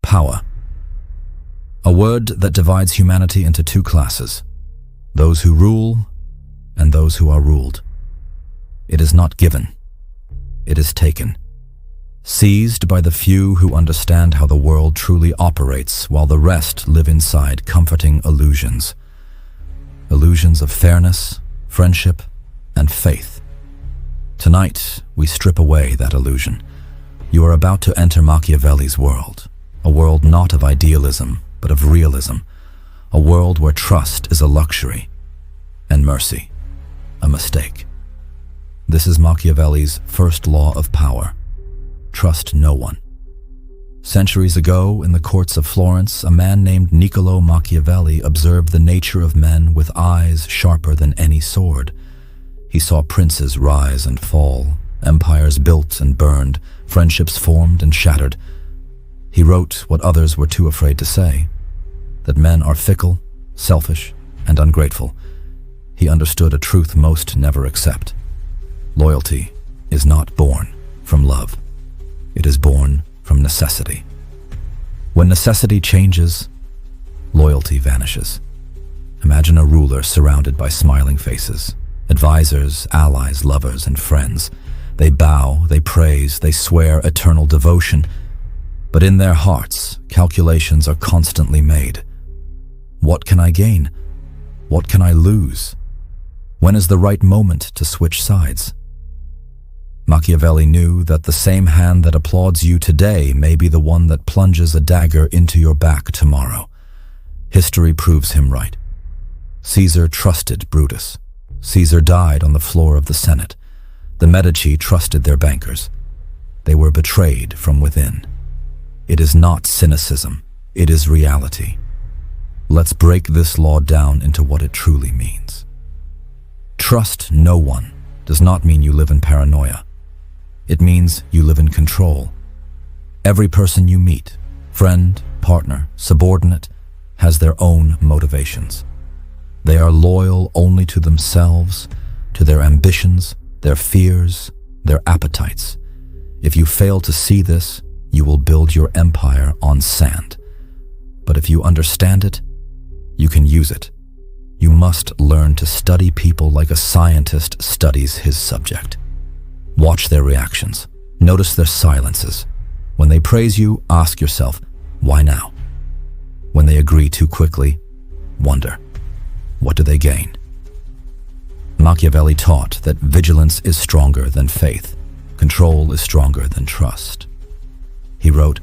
Power. A word that divides humanity into two classes: those who rule and those who are ruled. It is not given. It is taken. Seized by the few who understand how the world truly operates, while the rest live inside comforting illusions. Illusions of fairness, friendship, and faith. Tonight, we strip away that illusion. You are about to enter Machiavelli's world, a world not of idealism, but of realism, a world where trust is a luxury and mercy a mistake. This is Machiavelli's first law of power: trust no one. Centuries ago, in the courts of Florence, a man named Niccolo Machiavelli observed the nature of men with eyes sharper than any sword. He saw princes rise and fall, empires built and burned, friendships formed and shattered. He wrote what others were too afraid to say: that men are fickle, selfish, and ungrateful. He understood a truth most never accept. Loyalty is not born from love. It is born from necessity. When necessity changes, loyalty vanishes. Imagine a ruler surrounded by smiling faces, advisors, allies, lovers, and friends. They bow, they praise, they swear eternal devotion, but in their hearts, calculations are constantly made. What can I gain? What can I lose? When is the right moment to switch sides? Machiavelli knew that the same hand that applauds you today may be the one that plunges a dagger into your back tomorrow. History proves him right. Caesar trusted Brutus. Caesar died on the floor of the Senate. The Medici trusted their bankers. They were betrayed from within. It is not cynicism. It is reality. Let's break this law down into what it truly means. Trust no one does not mean you live in paranoia. It means you live in control. Every person you meet, friend, partner, subordinate, has their own motivations. They are loyal only to themselves, to their ambitions, their fears, their appetites. If you fail to see this, you will build your empire on sand. But if you understand it, you can use it. You must learn to study people like a scientist studies his subject. Watch their reactions. Notice their silences. When they praise you, ask yourself, why now? When they agree too quickly, wonder, what do they gain? Machiavelli taught that vigilance is stronger than faith. Control is stronger than trust. He wrote,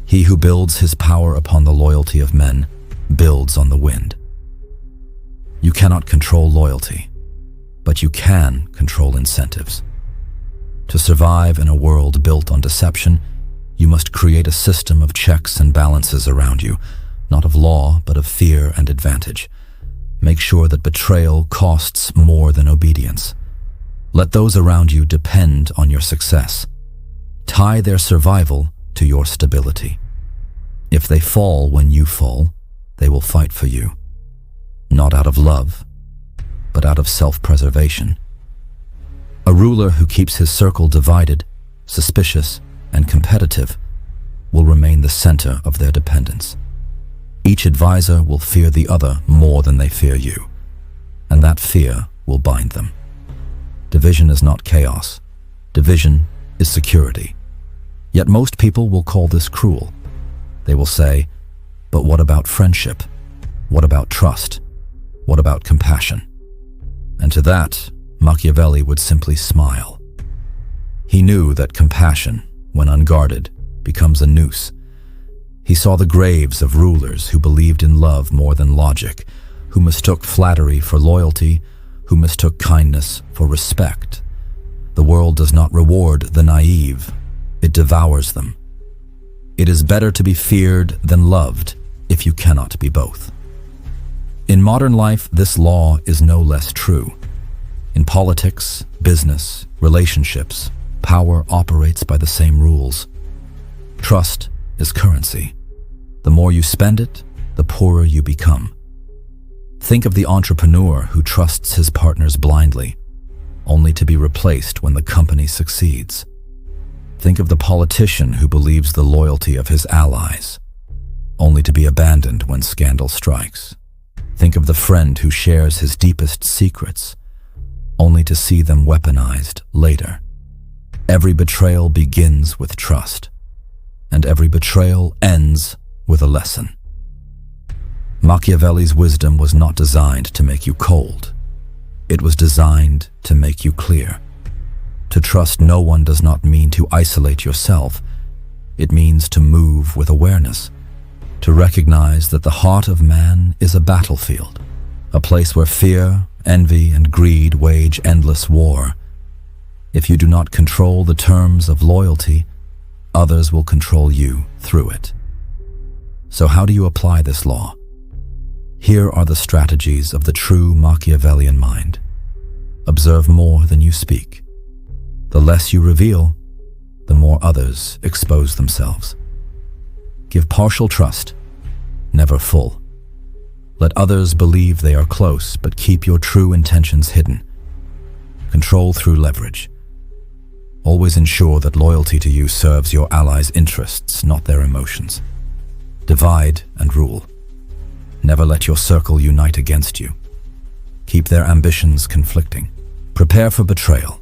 "He who builds his power upon the loyalty of men builds on the wind." You cannot control loyalty, but you can control incentives. To survive in a world built on deception, you must create a system of checks and balances around you, not of law, but of fear and advantage. Make sure that betrayal costs more than obedience. Let those around you depend on your success. Tie their survival to your stability. If they fall when you fall, they will fight for you. Not out of love, but out of self-preservation. A ruler who keeps his circle divided, suspicious, and competitive will remain the center of their dependence. Each advisor will fear the other more than they fear you, and that fear will bind them. Division is not chaos. Division is security. Yet most people will call this cruel. They will say, but what about friendship? What about trust? What about compassion? And to that, Machiavelli would simply smile. He knew that compassion, when unguarded, becomes a noose. He saw the graves of rulers who believed in love more than logic, who mistook flattery for loyalty, who mistook kindness for respect. The world does not reward the naive, it devours them. It is better to be feared than loved if you cannot be both. In modern life, this law is no less true. In politics, business, relationships, power operates by the same rules. Trust is currency. The more you spend it, the poorer you become. Think of the entrepreneur who trusts his partners blindly, only to be replaced when the company succeeds. Think of the politician who believes the loyalty of his allies, only to be abandoned when scandal strikes. Think of the friend who shares his deepest secrets, only to see them weaponized later. Every betrayal begins with trust, and every betrayal ends with a lesson. Machiavelli's wisdom was not designed to make you cold. It was designed to make you clear. To trust no one does not mean to isolate yourself. It means to move with awareness, to recognize that the heart of man is a battlefield, a place where fear, envy, and greed wage endless war. If you do not control the terms of loyalty, others will control you through it. So how do you apply this law? Here are the strategies of the true Machiavellian mind. Observe more than you speak. The less you reveal, the more others expose themselves. Give partial trust, never full. Let others believe they are close, but keep your true intentions hidden. Control through leverage. Always ensure that loyalty to you serves your allies' interests, not their emotions. Divide and rule. Never let your circle unite against you. Keep their ambitions conflicting. Prepare for betrayal.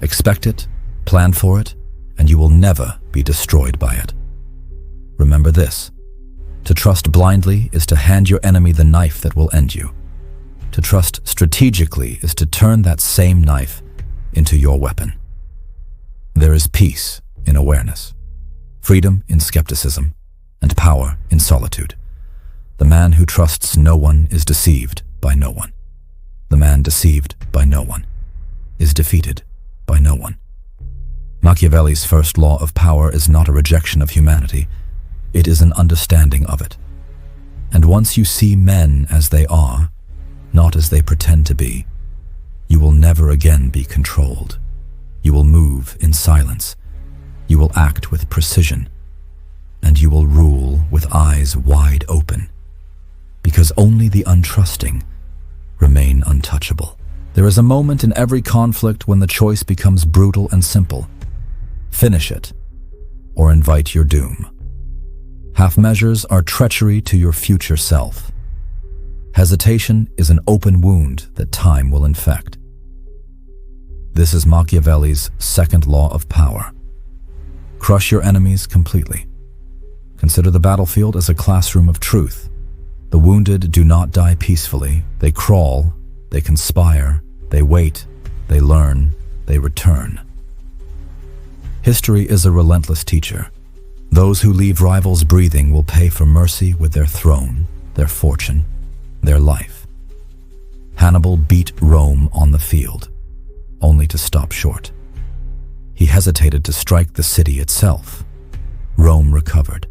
Expect it, plan for it, and you will never be destroyed by it. Remember this: to trust blindly is to hand your enemy the knife that will end you. To trust strategically is to turn that same knife into your weapon. There is peace in awareness, freedom in skepticism, and power in solitude. The man who trusts no one is deceived by no one. The man deceived by no one is defeated by no one. Machiavelli's first law of power is not a rejection of humanity. It is an understanding of it. And once you see men as they are, not as they pretend to be, you will never again be controlled. You will move in silence. You will act with precision. And you will rule with eyes wide open. Because only the untrusting remain untouchable. There is a moment in every conflict when the choice becomes brutal and simple. Finish it, or invite your doom. Half measures are treachery to your future self. Hesitation is an open wound that time will infect. This is Machiavelli's second law of power. Crush your enemies completely. Consider the battlefield as a classroom of truth. The wounded do not die peacefully. They crawl, they conspire, they wait, they learn, they return. History is a relentless teacher. Those who leave rivals breathing will pay for mercy with their throne, their fortune, their life. Hannibal beat Rome on the field, only to stop short. He hesitated to strike the city itself. Rome recovered.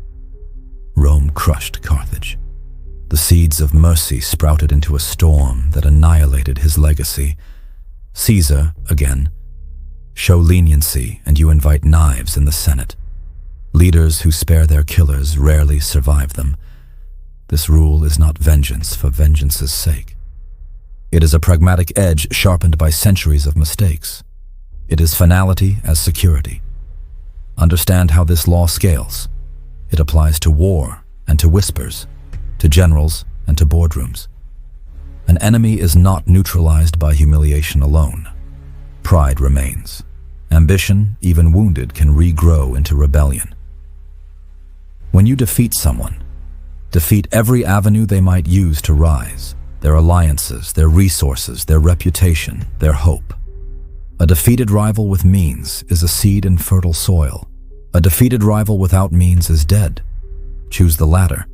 Rome crushed Carthage. The seeds of mercy sprouted into a storm that annihilated his legacy. Caesar, again, show leniency and you invite knives in the Senate. Leaders who spare their killers rarely survive them. This rule is not vengeance for vengeance's sake. It is a pragmatic edge sharpened by centuries of mistakes. It is finality as security. Understand how this law scales. It applies to war and to whispers, to generals and to boardrooms. An enemy is not neutralized by humiliation alone. Pride remains. Ambition, even wounded, can regrow into rebellion. When you defeat someone, defeat every avenue they might use to rise, their alliances, their resources, their reputation, their hope. A defeated rival with means is a seed in fertile soil. A defeated rival without means is dead. Choose the latter.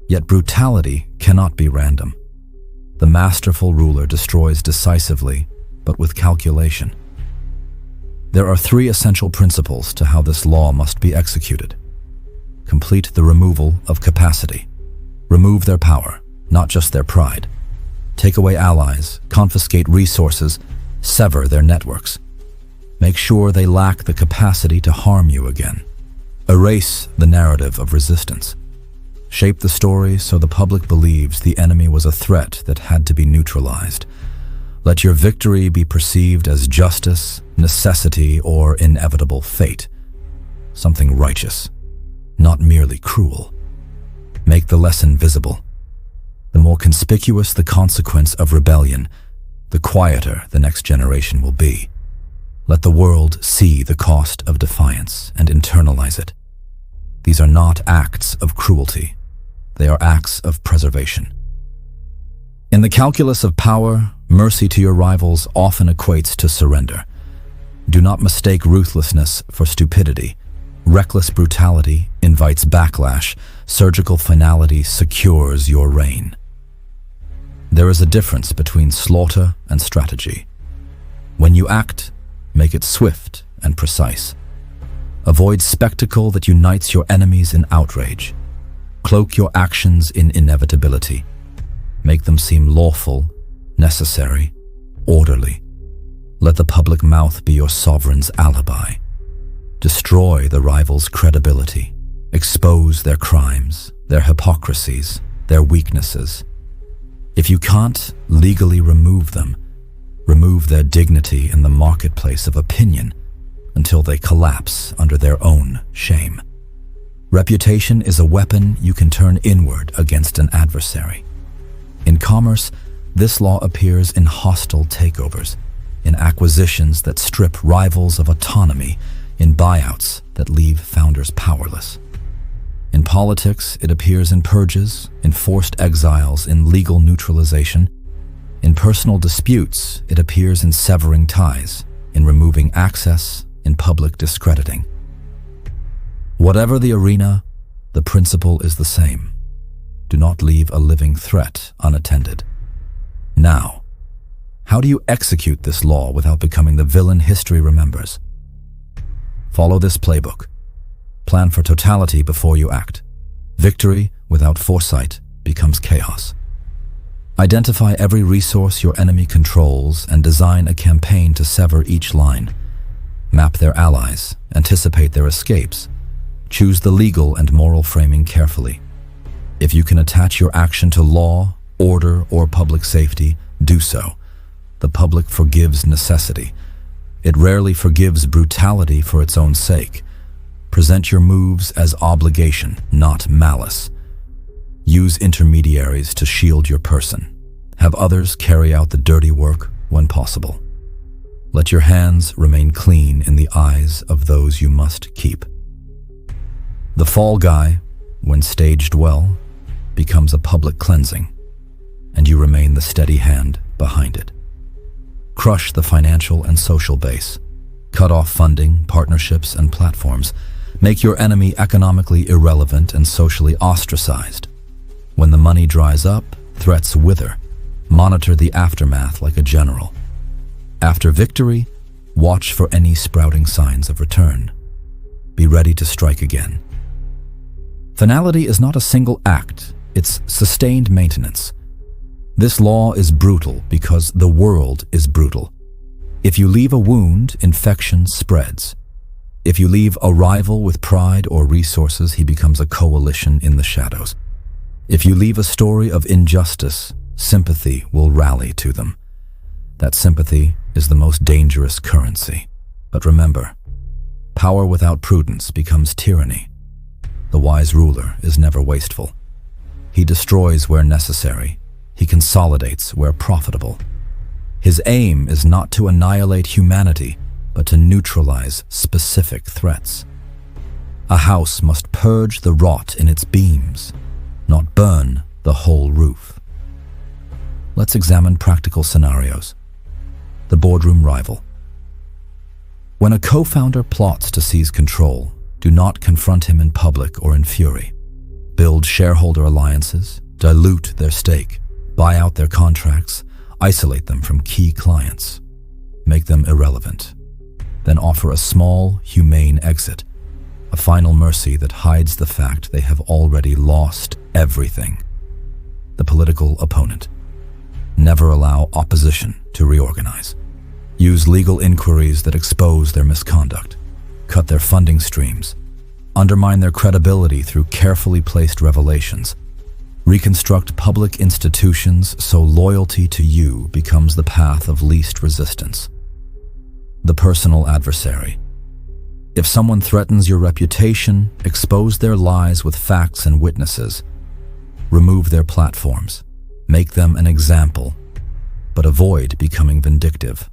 Yet brutality cannot be random. The masterful ruler destroys decisively, but with calculation. There are three essential principles to how this law must be executed. Complete the removal of capacity. Remove their power, not just their pride. Take away allies, confiscate resources, sever their networks. Make sure they lack the capacity to harm you again. Erase the narrative of resistance. Shape the story so the public believes the enemy was a threat that had to be neutralized. Let your victory be perceived as justice, necessity, or inevitable fate, something righteous, not merely cruel. Make the lesson visible. The more conspicuous the consequence of rebellion, the quieter the next generation will be. Let the world see the cost of defiance and internalize it. These are not acts of cruelty. They are acts of preservation. In the calculus of power, mercy to your rivals often equates to surrender. Do not mistake ruthlessness for stupidity. Reckless brutality invites backlash. Surgical finality secures your reign. There is a difference between slaughter and strategy. When you act, make it swift and precise. Avoid spectacle that unites your enemies in outrage. Cloak your actions in inevitability. Make them seem lawful, necessary, orderly. Let the public mouth be your sovereign's alibi. Destroy the rival's credibility. Expose their crimes, their hypocrisies, their weaknesses. If you can't legally remove them, remove their dignity in the marketplace of opinion until they collapse under their own shame. Reputation is a weapon you can turn inward against an adversary. In commerce, this law appears in hostile takeovers, in acquisitions that strip rivals of autonomy, in buyouts that leave founders powerless. In politics, it appears in purges, in forced exiles, in legal neutralization. In personal disputes, it appears in severing ties, in removing access, in public discrediting. Whatever the arena, the principle is the same. Do not leave a living threat unattended. Now, how do you execute this law without becoming the villain history remembers? Follow this playbook. Plan for totality before you act. Victory without foresight becomes chaos. Identify every resource your enemy controls and design a campaign to sever each line. Map their allies, anticipate their escapes. Choose the legal and moral framing carefully. If you can attach your action to law, order, or public safety, do so. The public forgives necessity. It rarely forgives brutality for its own sake. Present your moves as obligation, not malice. Use intermediaries to shield your person. Have others carry out the dirty work when possible. Let your hands remain clean in the eyes of those you must keep. The fall guy, when staged well, becomes a public cleansing, and you remain the steady hand behind it. Crush the financial and social base. Cut off funding, partnerships, and platforms. Make your enemy economically irrelevant and socially ostracized. When the money dries up, threats wither. Monitor the aftermath like a general. After victory, watch for any sprouting signs of return. Be ready to strike again. Finality is not a single act, it's sustained maintenance. This law is brutal because the world is brutal. If you leave a wound, infection spreads. If you leave a rival with pride or resources, he becomes a coalition in the shadows. If you leave a story of injustice, sympathy will rally to them. That sympathy is the most dangerous currency. But remember, power without prudence becomes tyranny. The wise ruler is never wasteful. He destroys where necessary. He consolidates where profitable. His aim is not to annihilate humanity, but to neutralize specific threats. A house must purge the rot in its beams, not burn the whole roof. Let's examine practical scenarios. The boardroom rival. When a co-founder plots to seize control, do not confront him in public or in fury. Build shareholder alliances, dilute their stake, buy out their contracts, isolate them from key clients. Make them irrelevant. Then offer a small, humane exit, a final mercy that hides the fact they have already lost everything. The political opponent. Never allow opposition to reorganize. Use legal inquiries that expose their misconduct. Cut their funding streams. Undermine their credibility through carefully placed revelations. Reconstruct public institutions so loyalty to you becomes the path of least resistance. The personal adversary. If someone threatens your reputation, expose their lies with facts and witnesses. Remove their platforms. Make them an example, but avoid becoming vindictive.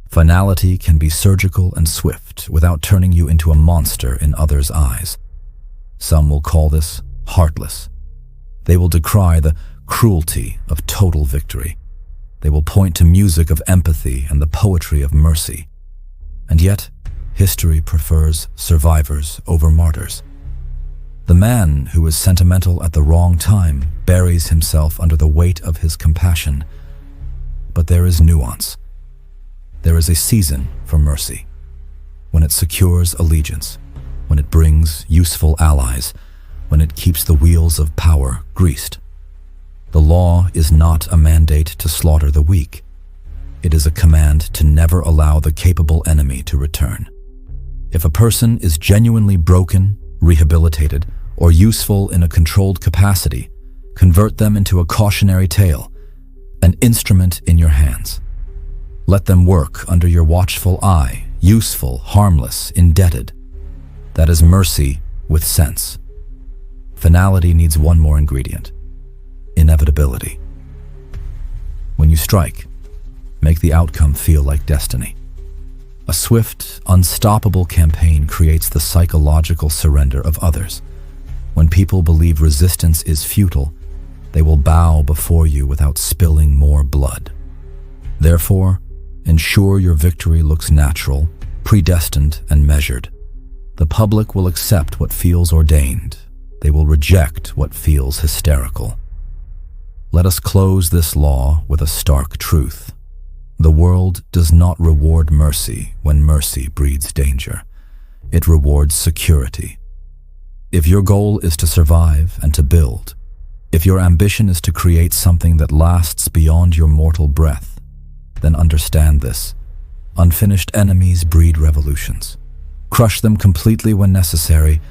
Finality can be surgical and swift without turning you into a monster in others' eyes. Some will call this heartless. They will decry the cruelty of total victory. They will point to music of empathy and the poetry of mercy. And yet, history prefers survivors over martyrs. The man who is sentimental at the wrong time buries himself under the weight of his compassion. But there is nuance. There is a season for mercy, when it secures allegiance, when it brings useful allies, when it keeps the wheels of power greased. The law is not a mandate to slaughter the weak. It is a command to never allow the capable enemy to return. If a person is genuinely broken, rehabilitated, or useful in a controlled capacity, convert them into a cautionary tale, an instrument in your hands. Let them work under your watchful eye, useful, harmless, indebted. That is mercy with sense. Finality needs one more ingredient: inevitability. When you strike, make the outcome feel like destiny. A swift, unstoppable campaign creates the psychological surrender of others. When people believe resistance is futile, they will bow before you without spilling more blood. Therefore, ensure your victory looks natural, predestined, and measured. The public will accept what feels ordained. They will reject what feels hysterical. Let us close this law with a stark truth. The world does not reward mercy when mercy breeds danger. It rewards security. If your goal is to survive and to build, if your ambition is to create something that lasts beyond your mortal breath, then understand this. Unfinished enemies breed revolutions. Crush them completely when necessary.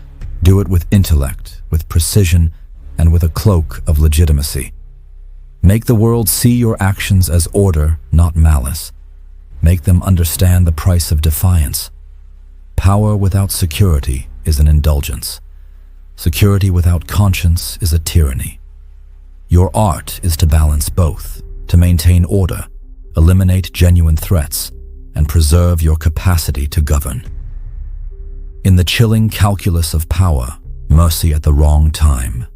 Do it with intellect, with precision, and with a cloak of legitimacy. Make the world see your actions as order, not malice. Make them understand the price of defiance. Power without security is an indulgence. Security without conscience is a tyranny. Your art is to balance both, to maintain order, eliminate genuine threats, and preserve your capacity to govern. In the chilling calculus of power, mercy at the wrong time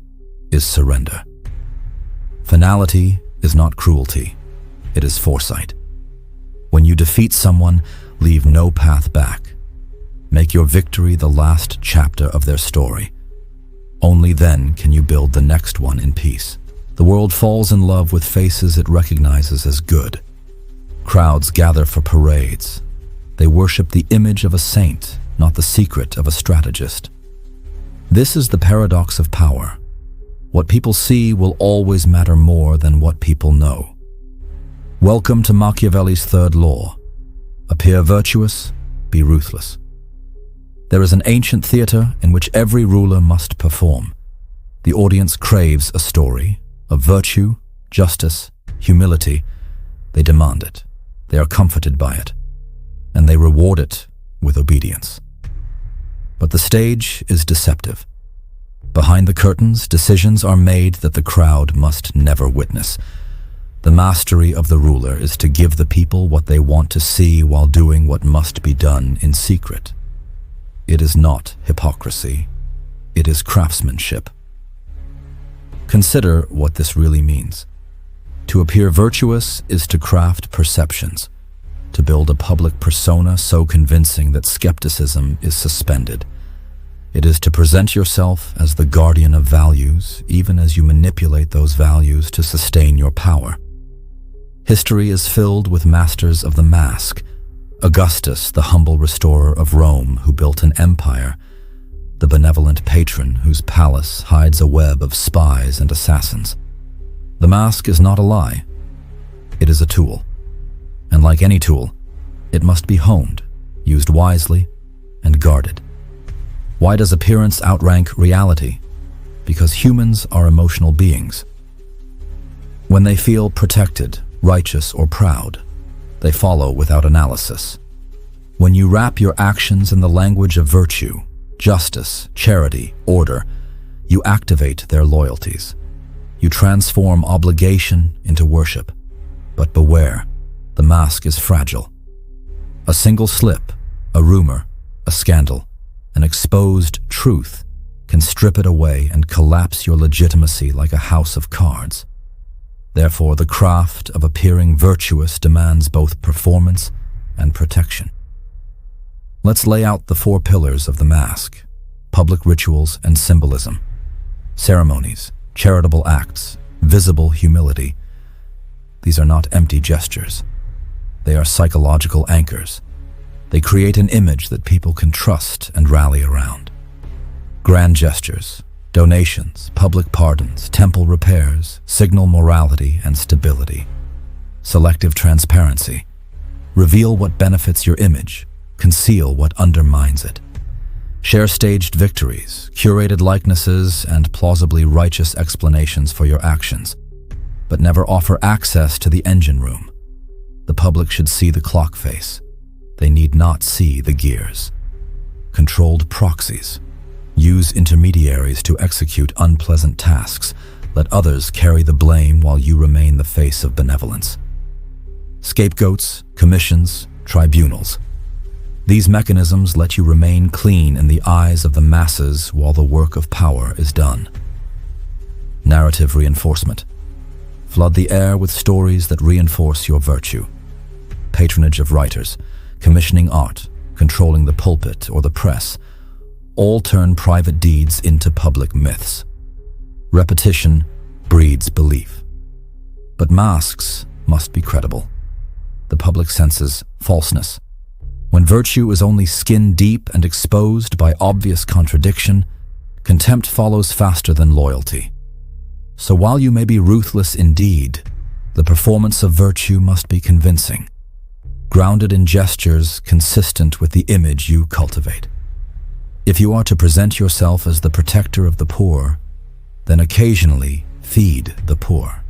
is surrender. Finality is not cruelty, it is foresight. When you defeat someone, leave no path back. Make your victory the last chapter of their story. Only then can you build the next one in peace. The world falls in love with faces it recognizes as good. Crowds gather for parades. They worship the image of a saint, not the secret of a strategist. This is the paradox of power. What people see will always matter more than what people know. Welcome to Machiavelli's third law. Appear virtuous, be ruthless. There is an ancient theater in which every ruler must perform. The audience craves a story of virtue, justice, humility. They demand it. They are comforted by it. And they reward it with obedience. But the stage is deceptive. Behind the curtains, decisions are made that the crowd must never witness. The mastery of the ruler is to give the people what they want to see while doing what must be done in secret. It is not hypocrisy. It is craftsmanship. Consider what this really means. To appear virtuous is to craft perceptions, to build a public persona so convincing that skepticism is suspended. It is to present yourself as the guardian of values, even as you manipulate those values to sustain your power. History is filled with masters of the mask. Augustus, the humble restorer of Rome who built an empire, the benevolent patron whose palace hides a web of spies and assassins. The mask is not a lie. It is a tool. And like any tool, it must be honed, used wisely, and guarded. Why does appearance outrank reality? Because humans are emotional beings. When they feel protected, righteous, or proud, they follow without analysis. When you wrap your actions in the language of virtue, justice, charity, order, you activate their loyalties. You transform obligation into worship. But beware, the mask is fragile. A single slip, a rumor, a scandal, an exposed truth can strip it away and collapse your legitimacy like a house of cards. Therefore, the craft of appearing virtuous demands both performance and protection. Let's lay out the 4 pillars of the mask: public rituals and symbolism, ceremonies, charitable acts, visible humility. These are not empty gestures. They are psychological anchors. They create an image that people can trust and rally around. Grand gestures, donations, public pardons, temple repairs signal morality and stability. Selective transparency. Reveal what benefits your image, conceal what undermines it. Share staged victories, curated likenesses, and plausibly righteous explanations for your actions, but never offer access to the engine room. The public should see the clock face. They need not see the gears. Controlled proxies. Use intermediaries to execute unpleasant tasks. Let others carry the blame while you remain the face of benevolence. Scapegoats, commissions, tribunals. These mechanisms let you remain clean in the eyes of the masses while the work of power is done. Narrative reinforcement. Flood the air with stories that reinforce your virtue. Patronage of writers, commissioning art, controlling the pulpit or the press, all turn private deeds into public myths. Repetition breeds belief. But masks must be credible. The public senses falseness. When virtue is only skin deep and exposed by obvious contradiction, contempt follows faster than loyalty. So while you may be ruthless indeed, the performance of virtue must be convincing, grounded in gestures consistent with the image you cultivate. If you are to present yourself as the protector of the poor, then occasionally feed the poor.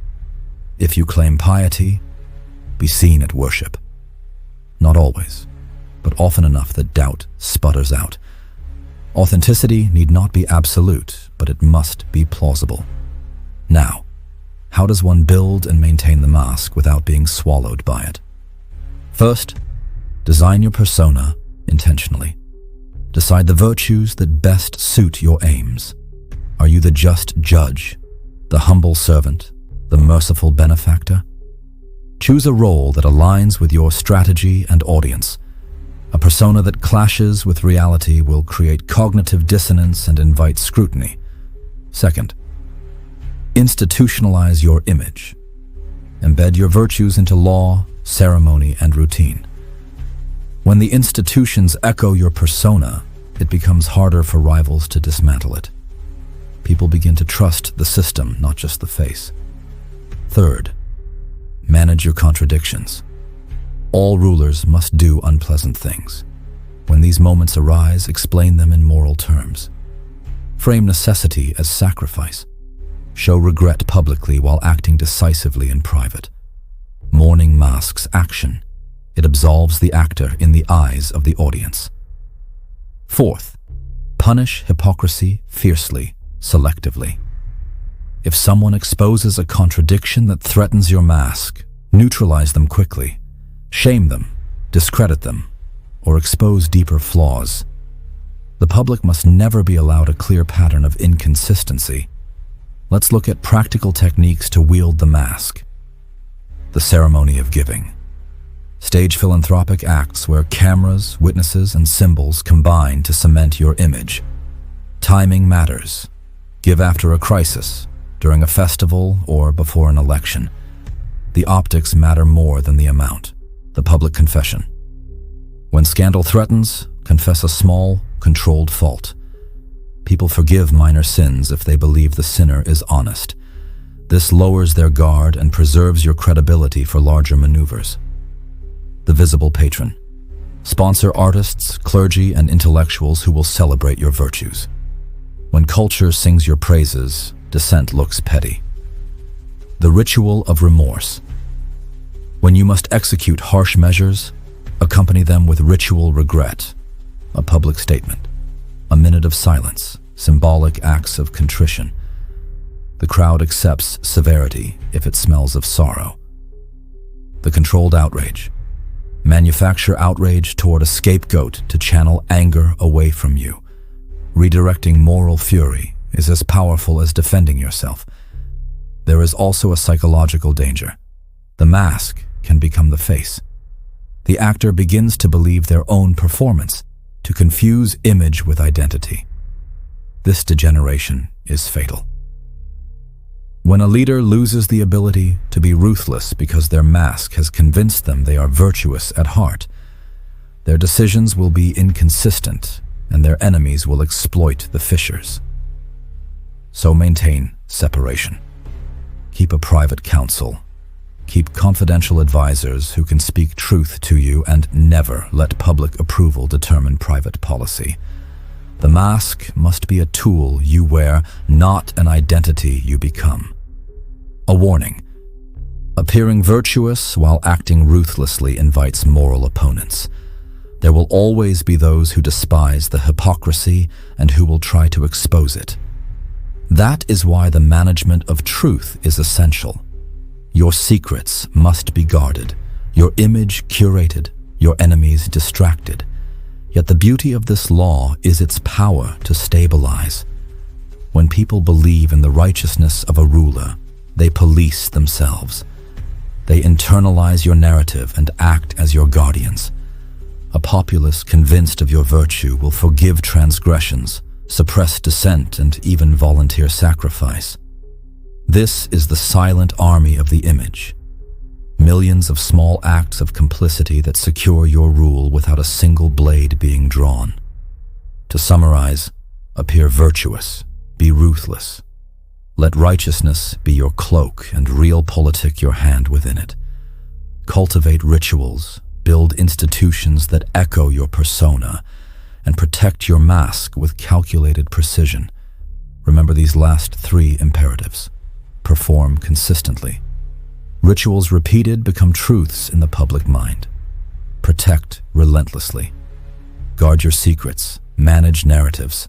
If you claim piety, be seen at worship. Not always, but often enough that doubt sputters out. Authenticity need not be absolute, but it must be plausible. Now, how does one build and maintain the mask without being swallowed by it? First, design your persona intentionally. Decide the virtues that best suit your aims. Are you the just judge, the humble servant, the merciful benefactor? Choose a role that aligns with your strategy and audience. A persona that clashes with reality will create cognitive dissonance and invite scrutiny. Second, institutionalize your image. Embed your virtues into law, ceremony, and routine. When the institutions echo your persona, it becomes harder for rivals to dismantle it. People begin to trust the system, not just the face. Third, manage your contradictions. All rulers must do unpleasant things. When these moments arise, explain them in moral terms. Frame necessity as sacrifice. Show regret publicly while acting decisively in private. Mourning masks action. It absolves the actor in the eyes of the audience. Fourth, punish hypocrisy fiercely, selectively. If someone exposes a contradiction that threatens your mask, neutralize them quickly. Shame them, discredit them, or expose deeper flaws. The public must never be allowed a clear pattern of inconsistency. Let's look at practical techniques to wield the mask. The ceremony of giving. Stage philanthropic acts where cameras, witnesses, and symbols combine to cement your image. Timing matters. Give after a crisis, during a festival, or before an election. The optics matter more than the amount. The public confession. When scandal threatens, confess a small, controlled fault. People forgive minor sins if they believe the sinner is honest. This lowers their guard and preserves your credibility for larger maneuvers. The visible patron. Sponsor artists, clergy, and intellectuals who will celebrate your virtues. When culture sings your praises, dissent looks petty. The ritual of remorse. When you must execute harsh measures, Accompany them with ritual regret, a public statement, a minute of silence, symbolic acts of contrition. The crowd accepts severity if it smells of sorrow. The controlled outrage. Manufacture outrage toward a scapegoat to channel anger away from you. Redirecting moral fury is as powerful as defending yourself. There is also a psychological danger. The mask can become the face. The actor begins to believe their own performance, to confuse image with identity. This degeneration is fatal. When a leader loses the ability to be ruthless because their mask has convinced them they are virtuous at heart, their decisions will be inconsistent and their enemies will exploit the fissures. So maintain separation. Keep a private counsel. Keep confidential advisors who can speak truth to you, and never let public approval determine private policy. The mask must be a tool you wear, not an identity you become. A warning: appearing virtuous while acting ruthlessly invites moral opponents. There will always be those who despise the hypocrisy and who will try to expose it. That is why the management of truth is essential. Your secrets must be guarded, your image curated, your enemies distracted. Yet the beauty of this law is its power to stabilize. When people believe in the righteousness of a ruler, they police themselves. They internalize your narrative and act as your guardians. A populace convinced of your virtue will forgive transgressions, suppress dissent, and even volunteer sacrifice. This is the silent army of the image. Millions of small acts of complicity that secure your rule without a single blade being drawn. To summarize, appear virtuous, be ruthless. Let righteousness be your cloak and realpolitik your hand within it. Cultivate rituals, build institutions that echo your persona, and protect your mask with calculated precision. Remember these last three imperatives. Perform consistently. Rituals repeated become truths in the public mind. Protect relentlessly. Guard your secrets, manage narratives,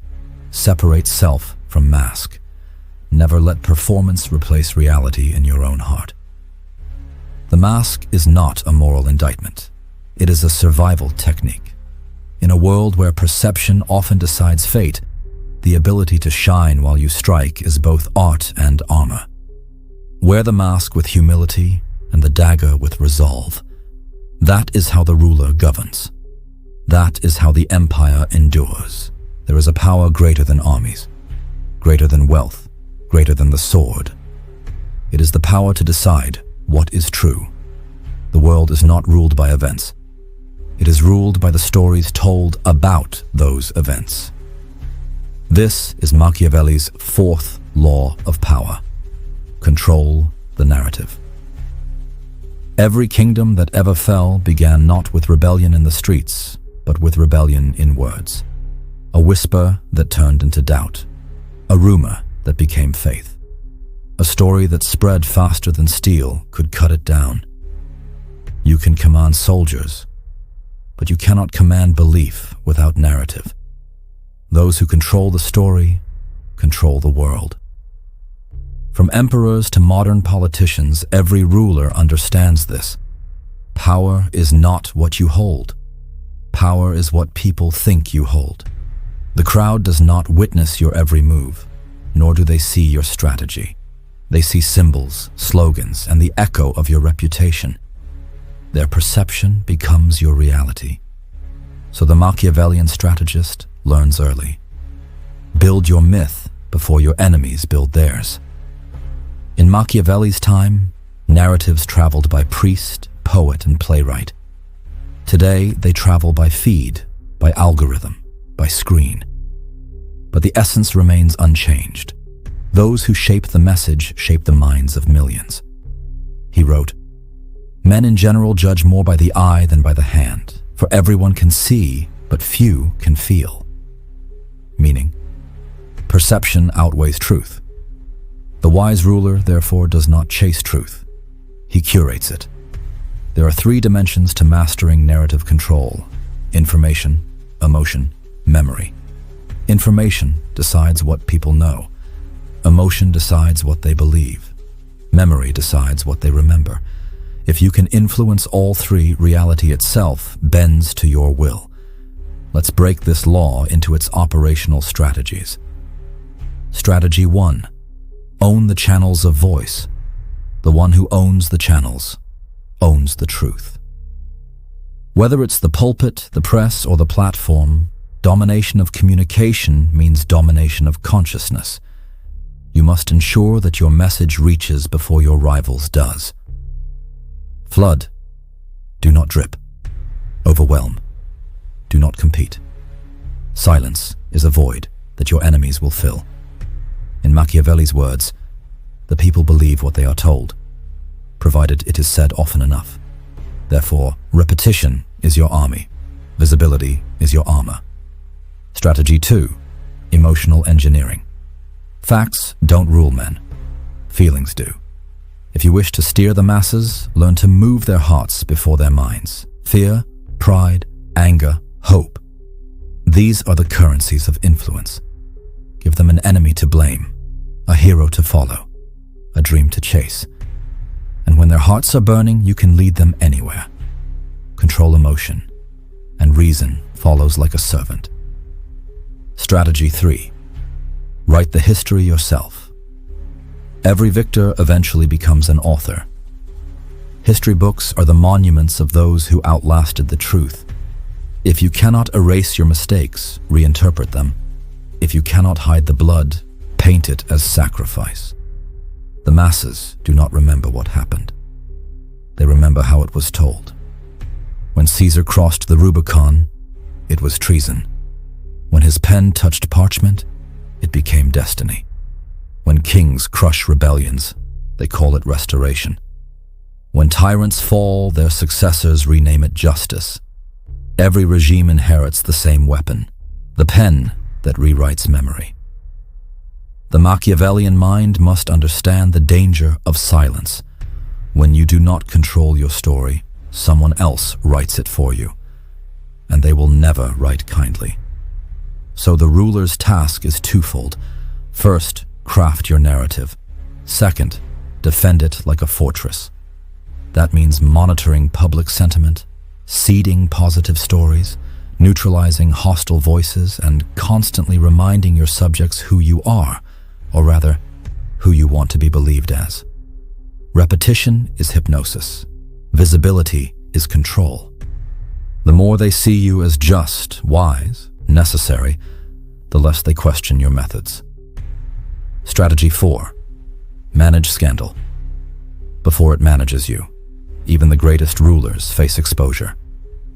separate self from mask. Never let performance replace reality in your own heart. The mask is not a moral indictment. It is a survival technique. In a world where perception often decides fate, the ability to shine while you strike is both art and armor. Wear the mask with humility and the dagger with resolve. That is how the ruler governs. That is how the empire endures. There is a power greater than armies, greater than wealth, greater than the sword. It is the power to decide what is true. The world is not ruled by events. It is ruled by the stories told about those events. This is Machiavelli's fourth law of power. Control the narrative. Every kingdom that ever fell began not with rebellion in the streets, but with rebellion in words. A whisper that turned into doubt. A rumor that became faith. A story that spread faster than steel could cut it down. You can command soldiers, but you cannot command belief without narrative. Those who control the story control the world. From emperors to modern politicians, every ruler understands this. Power is not what you hold. Power is what people think you hold. The crowd does not witness your every move, nor do they see your strategy. They see symbols, slogans, and the echo of your reputation. Their perception becomes your reality. So the Machiavellian strategist learns early. Build your myth before your enemies build theirs. In Machiavelli's time, narratives traveled by priest, poet, and playwright. Today, they travel by feed, by algorithm, by screen. But the essence remains unchanged. Those who shape the message shape the minds of millions. He wrote, "Men in general judge more by the eye than by the hand, for everyone can see, but few can feel." Meaning, perception outweighs truth. The wise ruler, therefore, does not chase truth. He curates it. There are 3 dimensions to mastering narrative control: information, emotion, memory. Information decides what people know. Emotion decides what they believe. Memory decides what they remember. If you can influence all 3, reality itself bends to your will. Let's break this law into its operational strategies. Strategy 1. Own the channels of voice. The one who owns the channels owns the truth. Whether it's the pulpit, the press, or the platform, domination of communication means domination of consciousness. You must ensure that your message reaches before your rivals does. Flood. Do not drip. Overwhelm. Do not compete. Silence is a void that your enemies will fill. In Machiavelli's words, the people believe what they are told, provided it is said often enough. Therefore, repetition is your army. Visibility is your armor. Strategy 2. Emotional engineering. Facts don't rule men. Feelings do. If you wish to steer the masses, learn to move their hearts before their minds. Fear, pride, anger, hope. These are the currencies of influence. Give them an enemy to blame, a hero to follow, a dream to chase. And when their hearts are burning, you can lead them anywhere. Control emotion, and reason follows like a servant. Strategy 3. Write the history yourself. Every victor eventually becomes an author. History books are the monuments of those who outlasted the truth. If you cannot erase your mistakes, reinterpret them. If you cannot hide the blood, paint it as sacrifice. The masses do not remember what happened. They remember how it was told. When Caesar crossed the Rubicon, it was treason. When his pen touched parchment, it became destiny. When kings crush rebellions, they call it restoration. When tyrants fall, their successors rename it justice. Every regime inherits the same weapon, the pen that rewrites memory. The Machiavellian mind must understand the danger of silence. When you do not control your story, someone else writes it for you, and they will never write kindly. So the ruler's task is twofold. First, craft your narrative. Second, defend it like a fortress. That means monitoring public sentiment, seeding positive stories, neutralizing hostile voices, and constantly reminding your subjects who you are, or rather, who you want to be believed as. Repetition is hypnosis. Visibility is control. The more they see you as just, wise, necessary, the less they question your methods. Strategy 4. Manage scandal. Before it manages you, even the greatest rulers face exposure.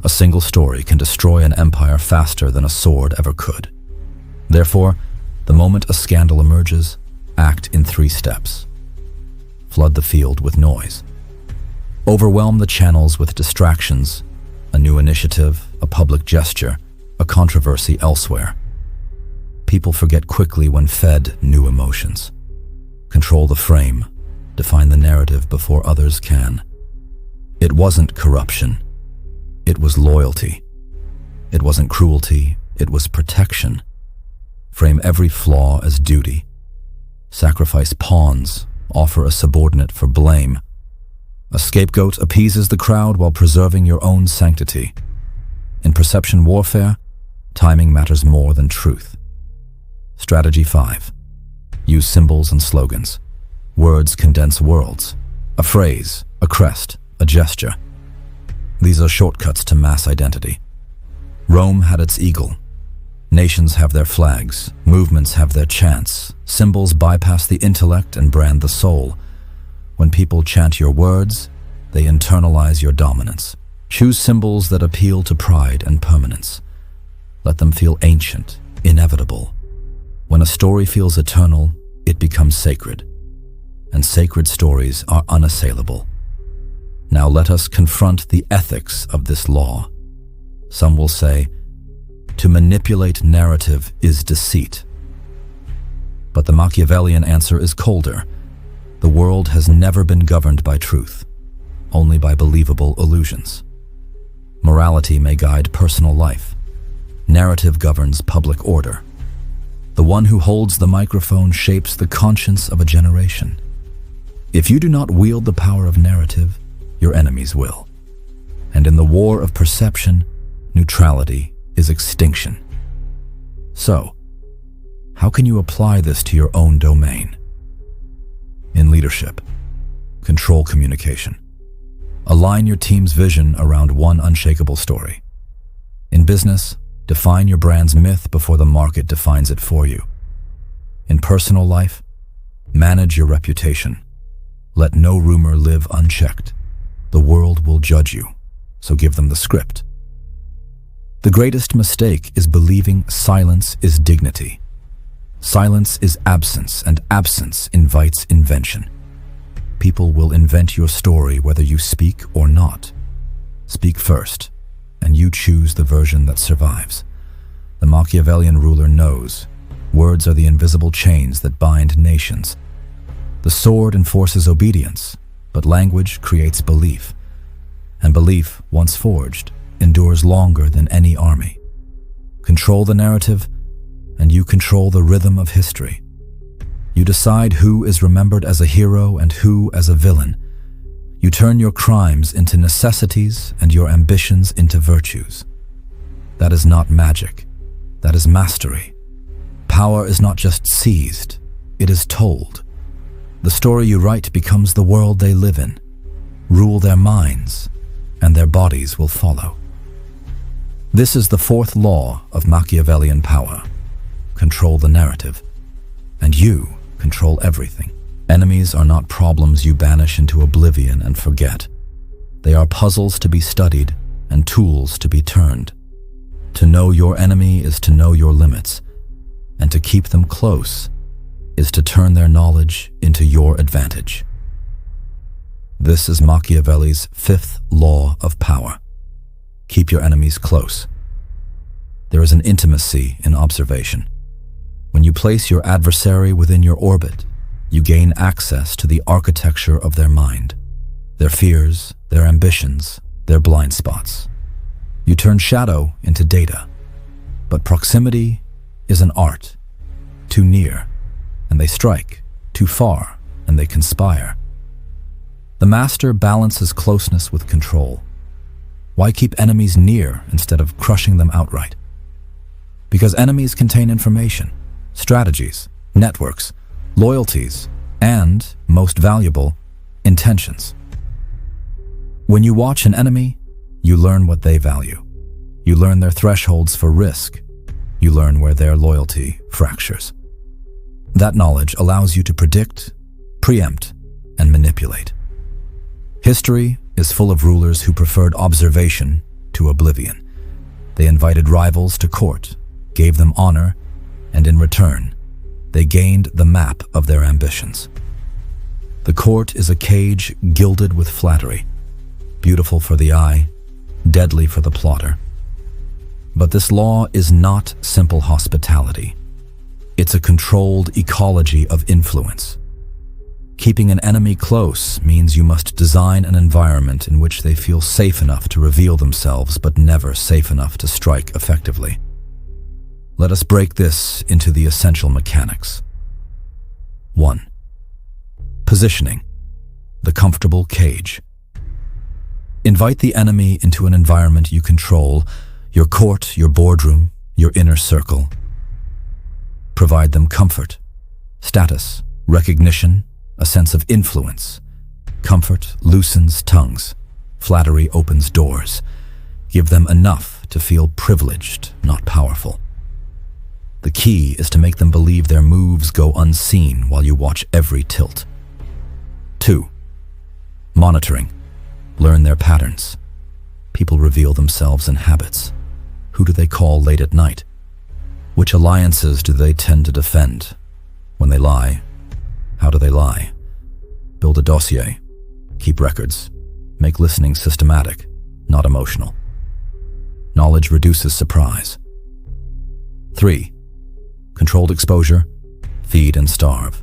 A single story can destroy an empire faster than a sword ever could. Therefore, the moment a scandal emerges, act in 3 steps. Flood the field with noise. Overwhelm the channels with distractions, a new initiative, a public gesture, a controversy elsewhere. People forget quickly when fed new emotions. Control the frame, define the narrative before others can. It wasn't corruption, it was loyalty. It wasn't cruelty, it was protection. Frame every flaw as duty. Sacrifice pawns, offer a subordinate for blame. A scapegoat appeases the crowd while preserving your own sanctity. In perception warfare, timing matters more than truth. Strategy 5. Use symbols and slogans. Words condense worlds. A phrase, a crest, a gesture. These are shortcuts to mass identity. Rome had its eagle. Nations have their flags. Movements have their chants. Symbols bypass the intellect and brand the soul. When people chant your words, they internalize your dominance. Choose symbols that appeal to pride and permanence. Let them feel ancient, inevitable. When a story feels eternal, it becomes sacred. And sacred stories are unassailable. Now let us confront the ethics of this law. Some will say, to manipulate narrative is deceit. But the Machiavellian answer is colder. The world has never been governed by truth, only by believable illusions. Morality may guide personal life. Narrative governs public order. The one who holds the microphone shapes the conscience of a generation. If you do not wield the power of narrative, your enemies will. And in the war of perception, neutrality is extinction. So, how can you apply this to your own domain? In leadership, control communication. Align your team's vision around one unshakable story. In business, define your brand's myth before the market defines it for you. In personal life, manage your reputation. Let no rumor live unchecked. The world will judge you, so give them the script. The greatest mistake is believing silence is dignity. Silence is absence, and absence invites invention. People will invent your story whether you speak or not. Speak first, and you choose the version that survives. The Machiavellian ruler knows words are the invisible chains that bind nations. The sword enforces obedience, but language creates belief. And belief, once forged, endures longer than any army. Control the narrative, and you control the rhythm of history. You decide who is remembered as a hero and who as a villain. You turn your crimes into necessities and your ambitions into virtues. That is not magic. That is mastery. Power is not just seized, it is told. The story you write becomes the world they live in. Rule their minds, and their bodies will follow. This is the fourth law of Machiavellian power. Control the narrative, and you control everything. Enemies are not problems you banish into oblivion and forget. They are puzzles to be studied and tools to be turned. To know your enemy is to know your limits, and to keep them close is to turn their knowledge into your advantage. This is Machiavelli's fifth law of power. Keep your enemies close. There is an intimacy in observation. When you place your adversary within your orbit, you gain access to the architecture of their mind, their fears, their ambitions, their blind spots. You turn shadow into data, but proximity is an art. Too near, and they strike. Too far, and they conspire. The master balances closeness with control. Why keep enemies near instead of crushing them outright? Because enemies contain information, strategies, networks, loyalties, and, most valuable, intentions. When you watch an enemy, you learn what they value. You learn their thresholds for risk. You learn where their loyalty fractures. That knowledge allows you to predict, preempt, and manipulate. History is full of rulers who preferred observation to oblivion. They invited rivals to court, gave them honor, and in return, they gained the map of their ambitions. The court is a cage gilded with flattery, beautiful for the eye, deadly for the plotter. But this law is not simple hospitality. It's a controlled ecology of influence. Keeping an enemy close means you must design an environment in which they feel safe enough to reveal themselves, but never safe enough to strike effectively. Let us break this into the essential mechanics. 1. Positioning, the comfortable cage. Invite the enemy into an environment you control, your court, your boardroom, your inner circle. Provide them comfort, status, recognition, a sense of influence. Comfort loosens tongues. Flattery opens doors. Give them enough to feel privileged, not powerful. The key is to make them believe their moves go unseen while you watch every tilt. 2. Monitoring. Learn their patterns. People reveal themselves in habits. Who do they call late at night? Which alliances do they tend to defend? When they lie, how do they lie? Build a dossier. Keep records. Make listening systematic, not emotional. Knowledge reduces surprise. 3. Controlled exposure. Feed and starve.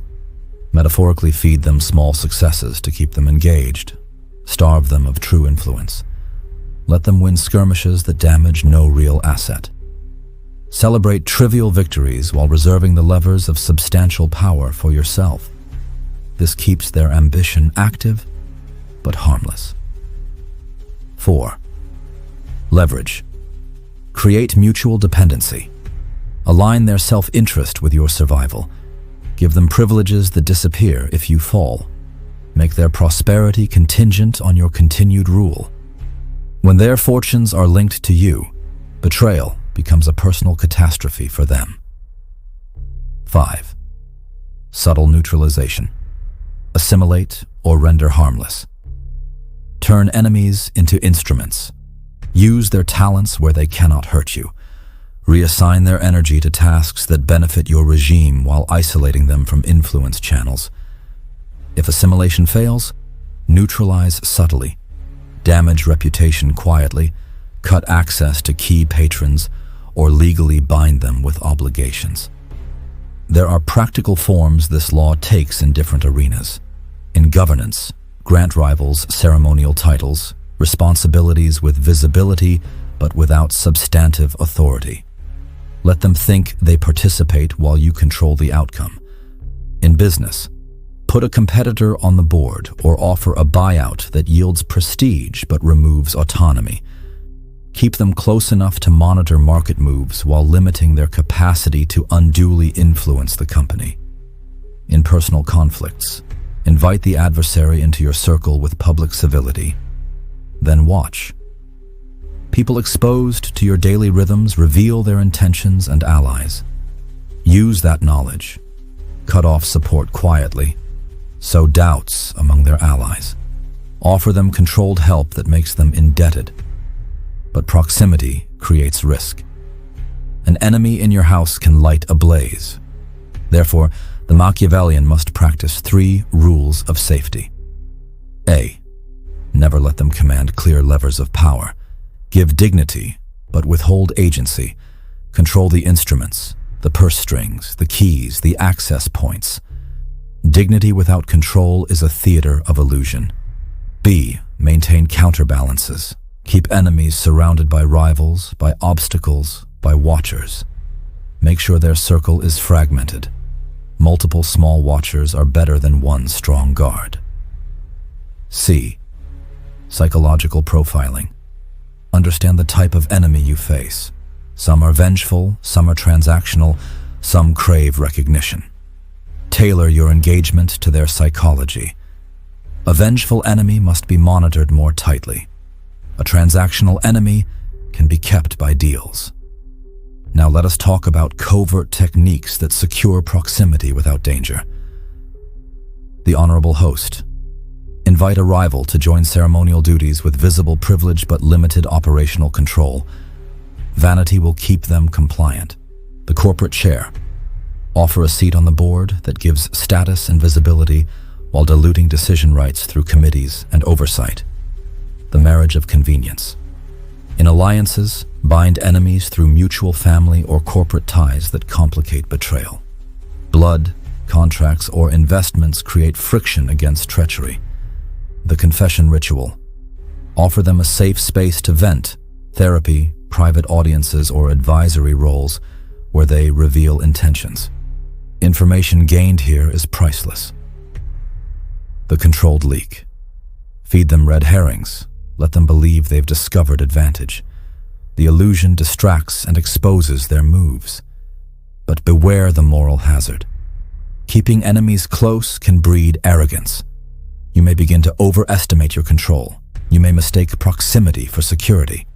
Metaphorically feed them small successes to keep them engaged. Starve them of true influence. Let them win skirmishes that damage no real asset. Celebrate trivial victories while reserving the levers of substantial power for yourself. This keeps their ambition active but harmless. 4. Leverage. Create mutual dependency. Align their self-interest with your survival. Give them privileges that disappear if you fall. Make their prosperity contingent on your continued rule. When their fortunes are linked to you, betrayal becomes a personal catastrophe for them. 5. Subtle neutralization. Assimilate or render harmless. Turn enemies into instruments. Use their talents where they cannot hurt you. Reassign their energy to tasks that benefit your regime while isolating them from influence channels. If assimilation fails, neutralize subtly. Damage reputation quietly, cut access to key patrons, or legally bind them with obligations. There are practical forms this law takes in different arenas. In governance, grant rivals ceremonial titles, responsibilities with visibility but without substantive authority. Let them think they participate while you control the outcome. In business, put a competitor on the board or offer a buyout that yields prestige but removes autonomy. Keep them close enough to monitor market moves while limiting their capacity to unduly influence the company. In personal conflicts, invite the adversary into your circle with public civility. Then watch. People exposed to your daily rhythms reveal their intentions and allies. Use that knowledge. Cut off support quietly. Sow doubts among their allies. Offer them controlled help that makes them indebted. But proximity creates risk. An enemy in your house can light a blaze. Therefore, the Machiavellian must practice 3 rules of safety. A. Never let them command clear levers of power. Give dignity, but withhold agency. Control the instruments, the purse strings, the keys, the access points. Dignity without control is a theater of illusion. B. Maintain counterbalances. Keep enemies surrounded by rivals, by obstacles, by watchers. Make sure their circle is fragmented. Multiple small watchers are better than one strong guard. C. Psychological profiling. Understand the type of enemy you face. Some are vengeful, some are transactional, some crave recognition. Tailor your engagement to their psychology. A vengeful enemy must be monitored more tightly. A transactional enemy can be kept by deals. Now let us talk about covert techniques that secure proximity without danger. The honorable host. Invite a rival to join ceremonial duties with visible privilege but limited operational control. Vanity will keep them compliant. The corporate chair. Offer a seat on the board that gives status and visibility while diluting decision rights through committees and oversight. The marriage of convenience. In alliances, bind enemies through mutual family or corporate ties that complicate betrayal. Blood, contracts, or investments create friction against treachery. The confession ritual. Offer them a safe space to vent, therapy, private audiences, or advisory roles where they reveal intentions. Information gained here is priceless. The controlled leak. Feed them red herrings. Let them believe they've discovered advantage. The illusion distracts and exposes their moves. But beware the moral hazard. Keeping enemies close can breed arrogance. You may begin to overestimate your control. You may mistake proximity for security.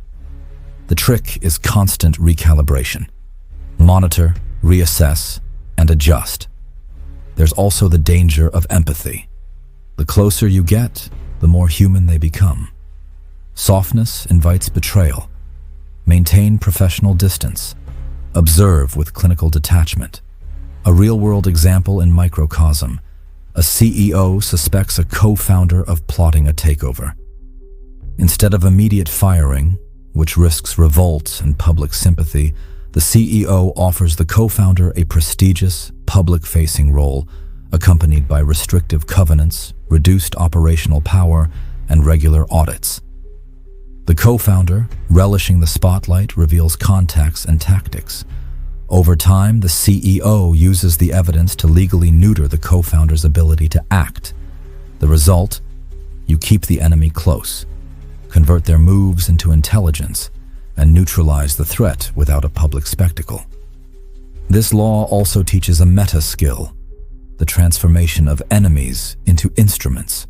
The trick is constant recalibration. Monitor, reassess, and adjust. There's also the danger of empathy. The closer you get, the more human they become. Softness invites betrayal. Maintain professional distance. Observe with clinical detachment. A real-world example in microcosm. A CEO suspects a co-founder of plotting a takeover. Instead of immediate firing, which risks revolt and public sympathy, the CEO offers the co-founder a prestigious, public-facing role, accompanied by restrictive covenants, reduced operational power, and regular audits. The co-founder, relishing the spotlight, reveals contacts and tactics. Over time, the CEO uses the evidence to legally neuter the co-founder's ability to act. The result? You keep the enemy close, convert their moves into intelligence, and neutralize the threat without a public spectacle. This law also teaches a meta skill, the transformation of enemies into instruments.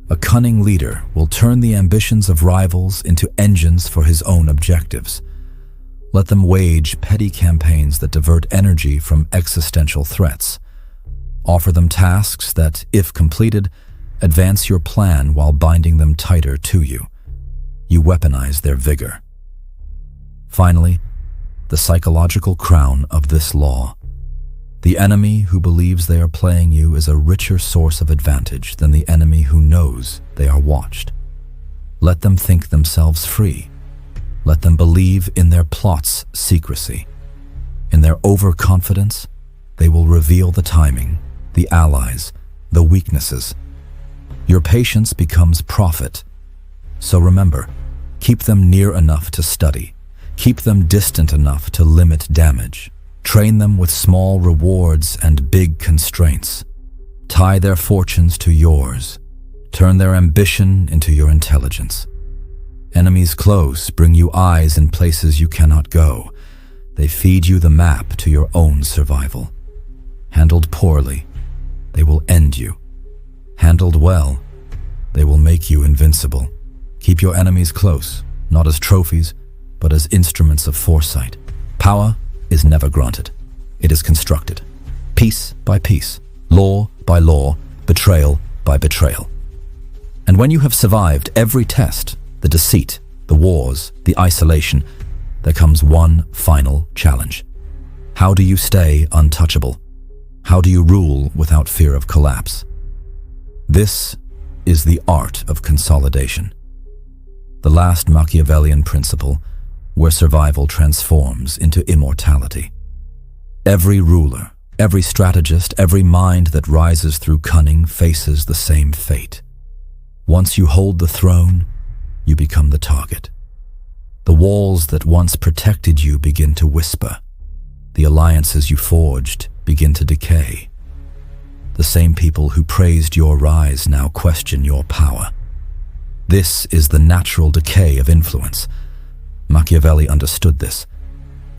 A cunning leader will turn the ambitions of rivals into engines for his own objectives. Let them wage petty campaigns that divert energy from existential threats. Offer them tasks that, if completed, advance your plan while binding them tighter to you. You weaponize their vigor. Finally, the psychological crown of this law. The enemy who believes they are playing you is a richer source of advantage than the enemy who knows they are watched. Let them think themselves free. Let them believe in their plot's secrecy. In their overconfidence, they will reveal the timing, the allies, the weaknesses. Your patience becomes profit. So remember, keep them near enough to study. Keep them distant enough to limit damage. Train them with small rewards and big constraints. Tie their fortunes to yours. Turn their ambition into your intelligence. Enemies close bring you eyes in places you cannot go. They feed you the map to your own survival. Handled poorly, they will end you. Handled well, they will make you invincible. Keep your enemies close, not as trophies, but as instruments of foresight. Power is never granted. It is constructed, piece by piece, law by law, betrayal by betrayal. And when you have survived every test, the deceit, the wars, the isolation, there comes one final challenge. How do you stay untouchable? How do you rule without fear of collapse? This is the art of consolidation. The last Machiavellian principle where survival transforms into immortality. Every ruler, every strategist, every mind that rises through cunning faces the same fate. Once you hold the throne, you become the target. The walls that once protected you begin to whisper. The alliances you forged begin to decay. The same people who praised your rise now question your power. This is the natural decay of influence. Machiavelli understood this,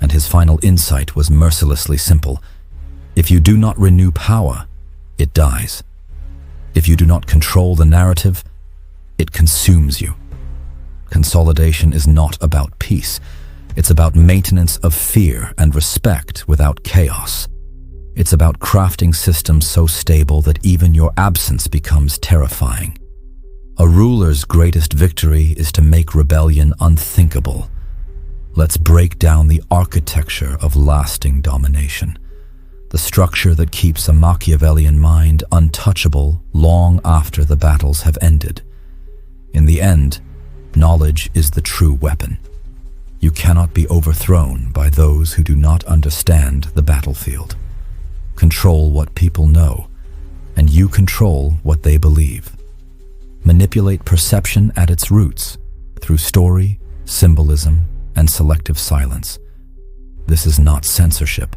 and his final insight was mercilessly simple. If you do not renew power, it dies. If you do not control the narrative, it consumes you. Consolidation is not about peace. It's about maintenance of fear and respect without chaos. It's about crafting systems so stable that even your absence becomes terrifying. A ruler's greatest victory is to make rebellion unthinkable. Let's break down the architecture of lasting domination, the structure that keeps a Machiavellian mind untouchable long after the battles have ended. In the end, knowledge is the true weapon. You cannot be overthrown by those who do not understand the battlefield. Control what people know, and you control what they believe. Manipulate perception at its roots through story, symbolism, and selective silence. This is not censorship.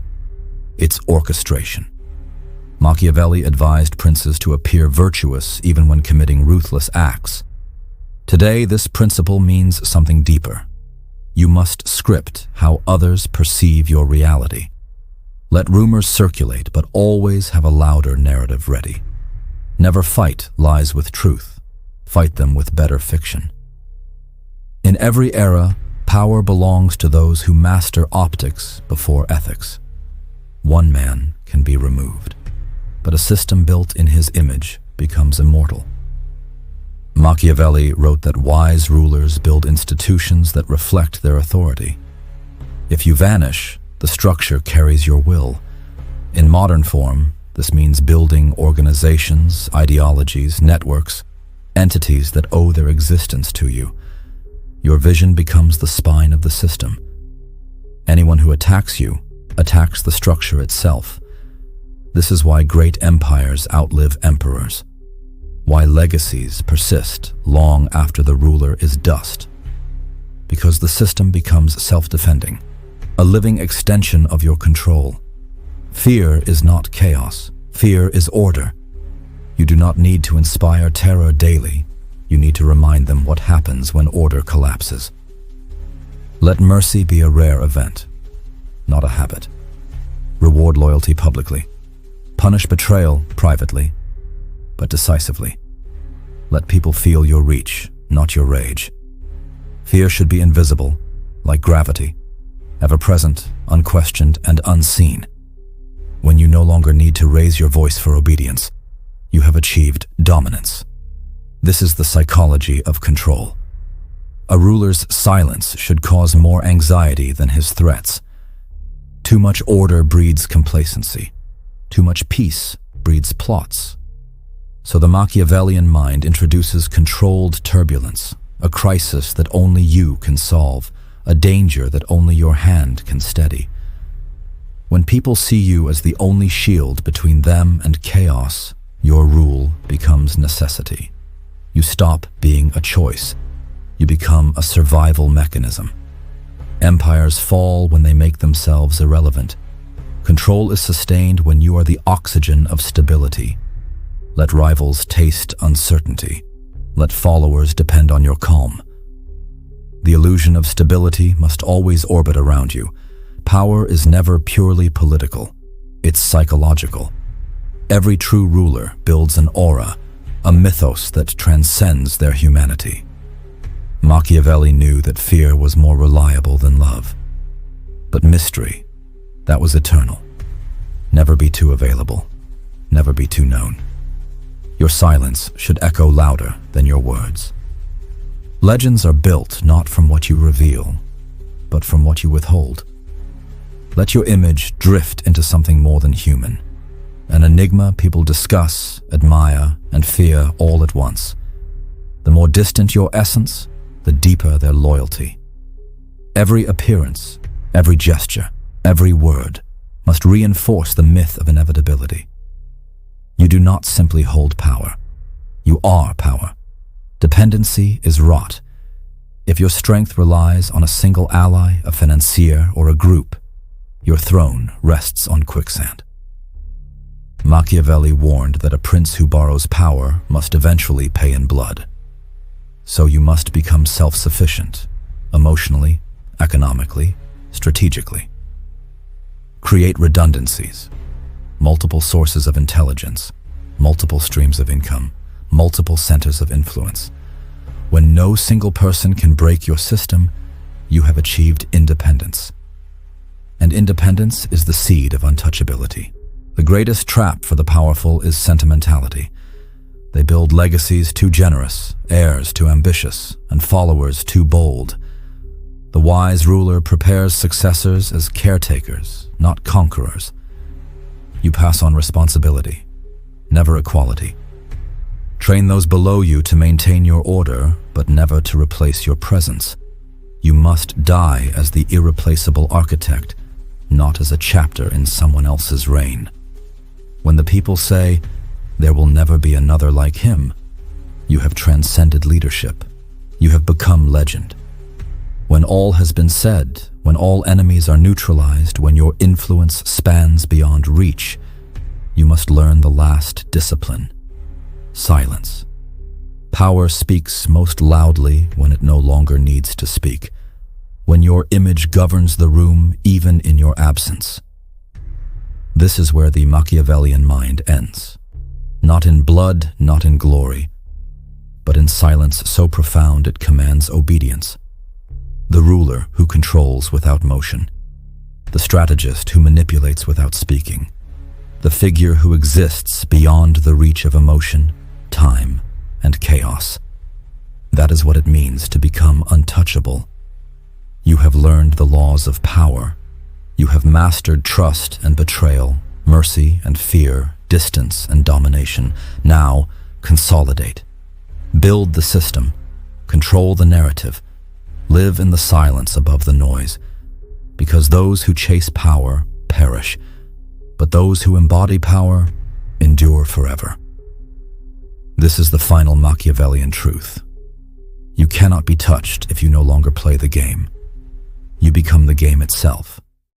It's orchestration. Machiavelli advised princes to appear virtuous even when committing ruthless acts. Today, this principle means something deeper. You must script how others perceive your reality. Let rumors circulate, but always have a louder narrative ready. Never fight lies with truth. Fight them with better fiction. In every era, power belongs to those who master optics before ethics. One man can be removed, but a system built in his image becomes immortal. Machiavelli wrote that wise rulers build institutions that reflect their authority. If you vanish, the structure carries your will. In modern form, this means building organizations, ideologies, networks, entities that owe their existence to you. Your vision becomes the spine of the system. Anyone who attacks you attacks the structure itself. This is why great empires outlive emperors. Why legacies persist long after the ruler is dust. Because the system becomes self-defending, a living extension of your control. Fear is not chaos. Fear is order. You do not need to inspire terror daily. You need to remind them what happens when order collapses. Let mercy be a rare event, not a habit. Reward loyalty publicly. Punish betrayal privately, but decisively. Let people feel your reach, not your rage. Fear should be invisible, like gravity, ever present, unquestioned, and unseen. When you no longer need to raise your voice for obedience, you have achieved dominance. This is the psychology of control. A ruler's silence should cause more anxiety than his threats. Too much order breeds complacency. Too much peace breeds plots. So the Machiavellian mind introduces controlled turbulence, a crisis that only you can solve, a danger that only your hand can steady. When people see you as the only shield between them and chaos, your rule becomes necessity. You stop being a choice. You become a survival mechanism. Empires fall when they make themselves irrelevant. Control is sustained when you are the oxygen of stability. Let rivals taste uncertainty. Let followers depend on your calm. The illusion of stability must always orbit around you. Power is never purely political. It's psychological. Every true ruler builds an aura, a mythos that transcends their humanity. Machiavelli knew that fear was more reliable than love. But mystery, that was eternal. Never be too available. Never be too known. Your silence should echo louder than your words. Legends are built not from what you reveal, but from what you withhold. Let your image drift into something more than human, an enigma people discuss, admire, and fear all at once. The more distant your essence, the deeper their loyalty. Every appearance, every gesture, every word must reinforce the myth of inevitability. You do not simply hold power. You are power. Dependency is rot. If your strength relies on a single ally, a financier, or a group, your throne rests on quicksand. Machiavelli warned that a prince who borrows power must eventually pay in blood. So you must become self-sufficient, emotionally, economically, strategically. Create redundancies, multiple sources of intelligence, multiple streams of income, multiple centers of influence. When no single person can break your system, you have achieved independence. And independence is the seed of untouchability. The greatest trap for the powerful is sentimentality. They build legacies too generous, heirs too ambitious, and followers too bold. The wise ruler prepares successors as caretakers, not conquerors. You pass on responsibility, never equality. Train those below you to maintain your order, but never to replace your presence. You must die as the irreplaceable architect, not as a chapter in someone else's reign. When the people say, "There will never be another like him," you have transcended leadership. You have become legend. When all has been said, when all enemies are neutralized, when your influence spans beyond reach, you must learn the last discipline: silence. Power speaks most loudly when it no longer needs to speak, when your image governs the room even in your absence. This is where the Machiavellian mind ends. Not in blood, not in glory, but in silence so profound it commands obedience. The ruler who controls without motion. The strategist who manipulates without speaking. The figure who exists beyond the reach of emotion, time, and chaos. That is what it means to become untouchable. You have learned the laws of power. You have mastered trust and betrayal, mercy and fear, distance and domination. Now, consolidate. Build the system. Control the narrative. Live in the silence above the noise. Because those who chase power perish, but those who embody power endure forever. This is the final Machiavellian truth. You cannot be touched if you no longer play the game. You become the game itself.